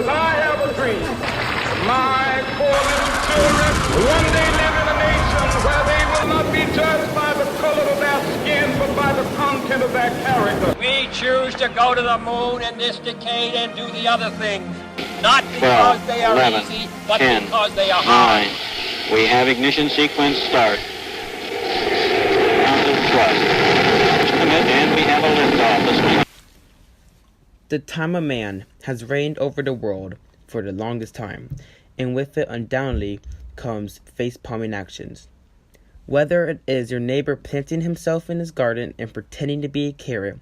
I have a dream. My poor little children will one day live in a nation where they will not be judged by the color of their skin, but by the content of their character. We choose to go to the moon in this decade and do the other things. Not because 12, they are 11, easy, but 10, because they are hard. 9. We have ignition sequence start. Count of thrust. And we have a liftoff. The time of man has reigned over the world for the longest time, and with it undoubtedly comes face-palming actions. Whether it is your neighbor planting himself in his garden and pretending to be a carrot,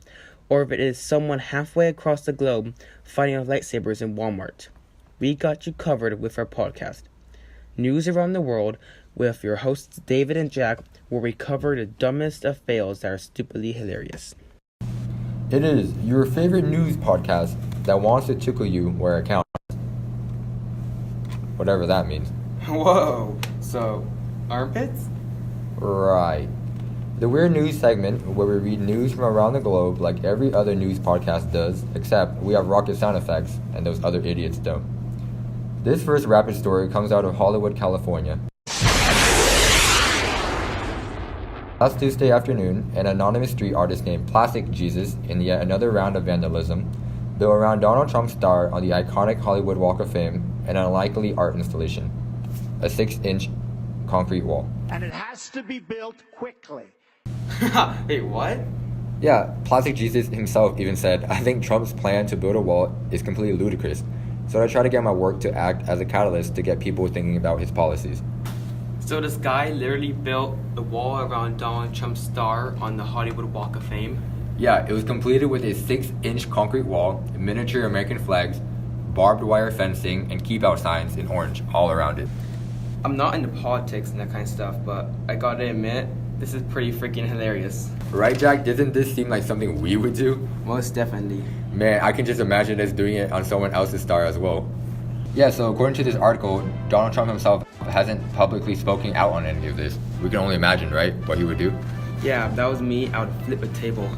or if it is someone halfway across the globe fighting with lightsabers in Walmart, we got you covered with our podcast. News around the world with your hosts David and Jack, where we cover the dumbest of fails that are stupidly hilarious. It is your favorite news podcast that wants to tickle you where it counts. Whatever that means. Whoa, so armpits? Right. The Weird News segment, where we read news from around the globe like every other news podcast does, except we have rocket sound effects and those other idiots don't. This first rapid story comes out of Hollywood, California. Last Tuesday afternoon, an anonymous street artist named Plastic Jesus, in yet another round of vandalism, built around Donald Trump's star on the iconic Hollywood Walk of Fame an unlikely art installation, a 6-inch concrete wall. And it has to be built quickly. Wait, what? Yeah, Plastic Jesus himself even said, "I think Trump's plan to build a wall is completely ludicrous, so I try to get my work to act as a catalyst to get people thinking about his policies." So this guy literally built a wall around Donald Trump's star on the Hollywood Walk of Fame? Yeah, it was completed with a 6-inch concrete wall, miniature American flags, barbed wire fencing, and keep out signs in orange all around it. I'm not into politics and that kind of stuff, but I gotta admit, this is pretty freaking hilarious. Right, Jack? Doesn't this seem like something we would do? Most definitely. Man, I can just imagine us doing it on someone else's star as well. Yeah, so according to this article, Donald Trump himself hasn't publicly spoken out on any of this. We can only imagine, right, what he would do? Yeah, if that was me, I would flip a table.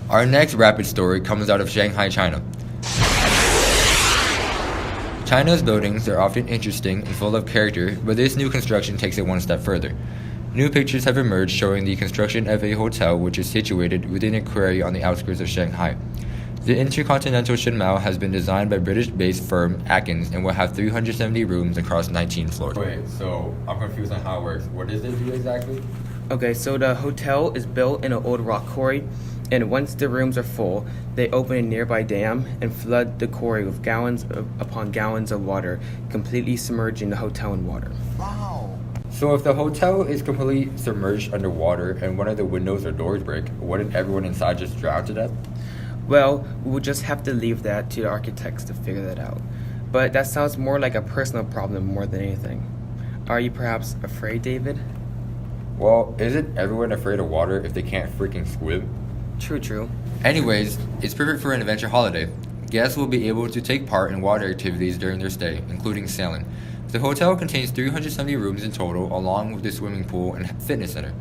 Our next rapid story comes out of Shanghai, China. China's buildings are often interesting and full of character, but this new construction takes it one step further. New pictures have emerged showing the construction of a hotel which is situated within a quarry on the outskirts of Shanghai. The Intercontinental Shenmao has been designed by British-based firm Atkins and will have 370 rooms across 19 floors. Wait, so I'm confused on how it works. What does it do exactly? Okay, so the hotel is built in an old rock quarry, and once the rooms are full, they open a nearby dam and flood the quarry with gallons upon gallons of water, completely submerging the hotel in water. Wow. So if the hotel is completely submerged underwater and one of the windows or doors break, wouldn't everyone inside just drown to death? Well, we'll just have to leave that to the architects to figure that out. But that sounds more like a personal problem more than anything. Are you perhaps afraid, David? Well, isn't everyone afraid of water if they can't freaking swim? True. Anyways, it's perfect for an adventure holiday. Guests will be able to take part in water activities during their stay, including sailing. The hotel contains 370 rooms in total, along with a swimming pool and fitness center.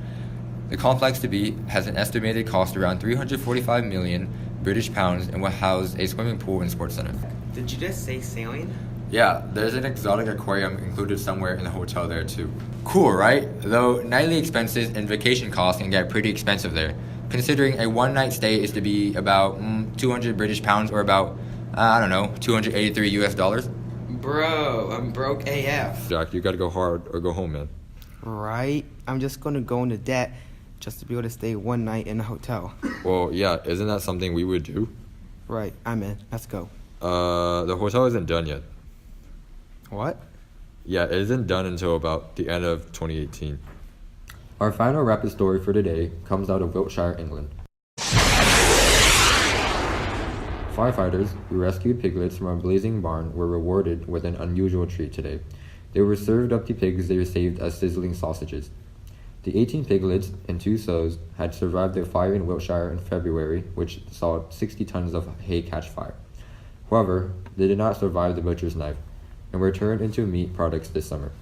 The complex to be has an estimated cost around 345 million British pounds and will house a swimming pool and sports center. Did you just say sailing? Yeah, there's an exotic aquarium included somewhere in the hotel there too. Cool, right? Though nightly expenses and vacation costs can get pretty expensive there, considering a one-night stay is to be about 200 British pounds or about, 283 US dollars. Bro, I'm broke AF. Jack, you gotta go hard or go home, man. Right? I'm just gonna go into debt just to be able to stay one night in a hotel. Well, yeah, isn't that something we would do? Right, I'm in. Let's go. The hotel isn't done yet. What? Yeah, it isn't done until about the end of 2018. Our final rapid story for today comes out of Wiltshire, England. Firefighters who rescued piglets from a blazing barn were rewarded with an unusual treat today. They were served up the pigs they received as sizzling sausages. The 18 piglets and 2 sows had survived the fire in Wiltshire in February, which saw 60 tons of hay catch fire. However, they did not survive the butcher's knife and were turned into meat products this summer.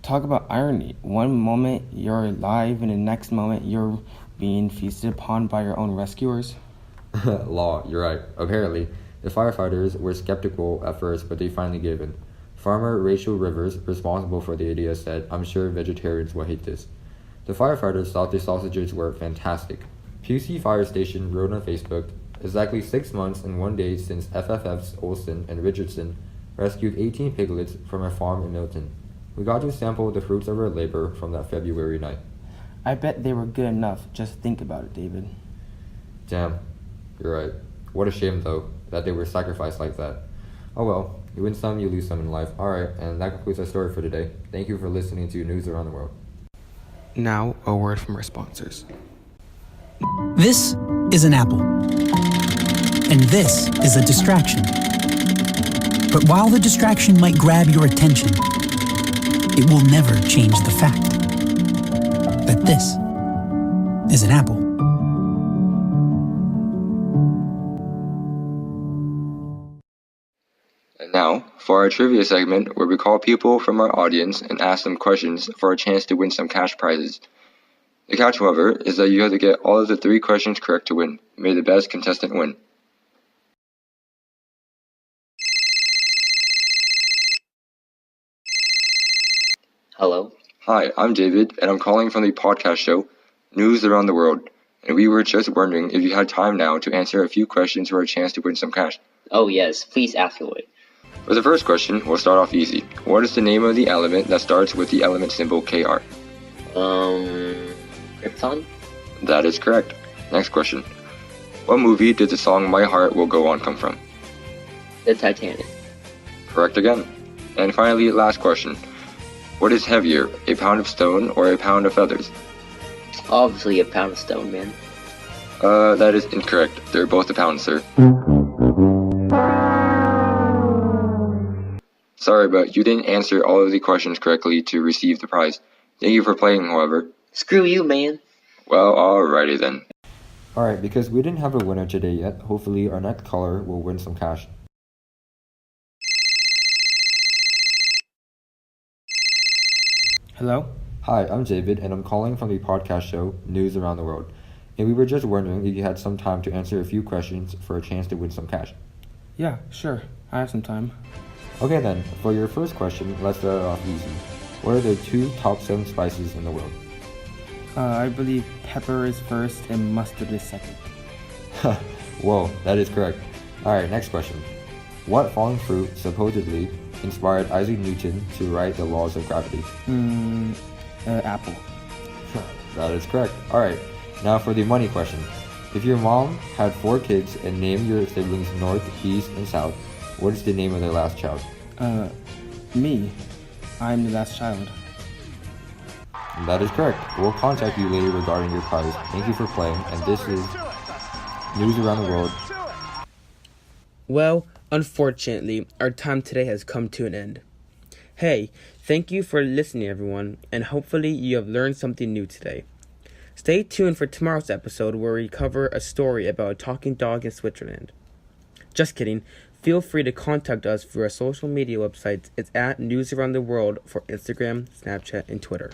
Talk about irony. One moment you're alive and the next moment you're being feasted upon by your own rescuers. Law, you're right. Apparently, The firefighters were skeptical at first, but they finally gave in. Farmer Rachel Rivers, responsible for the idea, said, "I'm sure vegetarians will hate this." The firefighters thought the sausages were fantastic. Pusey Fire Station wrote on Facebook, "Exactly 6 months and 1 day since FFFs Olson and Richardson rescued 18 piglets from a farm in Milton. We got to sample the fruits of our labor from that February night." I bet they were good enough. Just think about it, David. Damn, you're right. What a shame, though, that they were sacrificed like that. Oh well, you win some, you lose some in life. Alright, and that concludes our story for today. Thank you for listening to News Around the World. Now, a word from our sponsors. This is an apple. And this is a distraction. But while the distraction might grab your attention, it will never change the fact that this is an apple. And now, for our trivia segment, where we call people from our audience and ask them questions for a chance to win some cash prizes. The catch, however, is that you have to get all of the 3 questions correct to win. May the best contestant win. Hello? Hi, I'm David, and I'm calling from the podcast show, News Around the World. And we were just wondering if you had time now to answer a few questions for a chance to win some cash. Oh yes, please ask away. For the first question, we'll start off easy. What is the name of the element that starts with the element symbol Kr? Krypton? That is correct. Next question. What movie did the song My Heart Will Go On come from? The Titanic. Correct again. And finally, last question. What is heavier, a pound of stone or a pound of feathers? Obviously a pound of stone, man. That is incorrect. They're both a pound, sir. Sorry, but you didn't answer all of the questions correctly to receive the prize. Thank you for playing, however. Screw you, man. Well, alrighty then. Alright, because we didn't have a winner today yet, hopefully our next caller will win some cash. Hello? Hi, I'm David, and I'm calling from the podcast show, News Around the World. And we were just wondering if you had some time to answer a few questions for a chance to win some cash. Yeah, sure. I have some time. Okay then, for your first question, let's start off easy. What are the 2 top selling spices in the world? I believe pepper is first and mustard is second. Whoa, that is correct. Alright, next question. What falling fruit supposedly inspired Isaac Newton to write the laws of gravity? Apple. That is correct. Alright, now for the money question. If your mom had 4 kids and named your siblings North, East, and South, what is the name of their last child? Me. I'm the last child. That is correct. We'll contact you later regarding your prize. Thank you for playing, and this is News Around the World. Well, unfortunately, our time today has come to an end. Hey, thank you for listening, everyone, and hopefully you have learned something new today. Stay tuned for tomorrow's episode where we cover a story about a talking dog in Switzerland. Just kidding. Feel free to contact us through our social media websites. It's at News Around the World for Instagram, Snapchat, and Twitter.